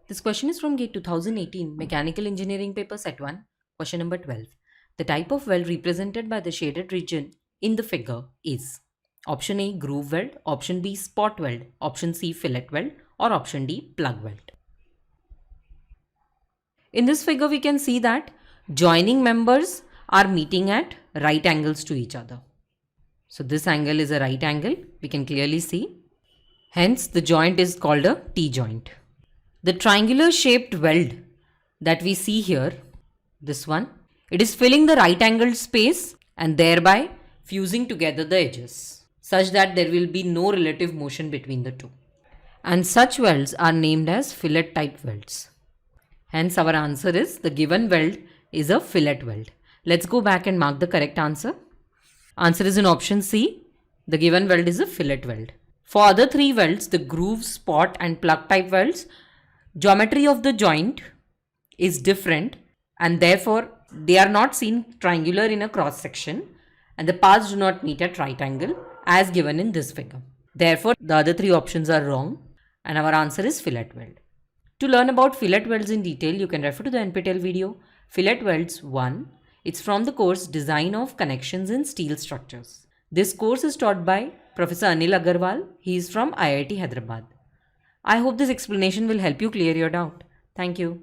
This question is from GATE 2018 Mechanical Engineering paper set 1, question number 12. The type of weld represented by the shaded region in the figure is option A groove weld, option B spot weld, option C fillet weld, or option D plug weld. In this figure we can see that joining members are meeting at right angles to each other. So this angle is a right angle, we can clearly see. Hence the joint is called a T-joint. The triangular shaped weld that we see here, this one, it is filling the right angled space and thereby fusing together the edges such that there will be no relative motion between the two. And such welds are named as fillet type welds. Hence our answer is the given weld is a fillet weld. Let's go back and mark the correct answer. Answer is in option C. The given weld is a fillet weld. For other three welds, the groove, spot and plug type welds, geometry of the joint is different and therefore they are not seen triangular in a cross section and the paths do not meet at right angle as given in this figure. Therefore, the other three options are wrong and our answer is fillet weld. To learn about fillet welds in detail, you can refer to the NPTEL video Fillet Welds 1. It's from the course Design of Connections in Steel Structures. This course is taught by Professor Anil Agarwal. He is from IIT Hyderabad. I hope this explanation will help you clear your doubt. Thank you.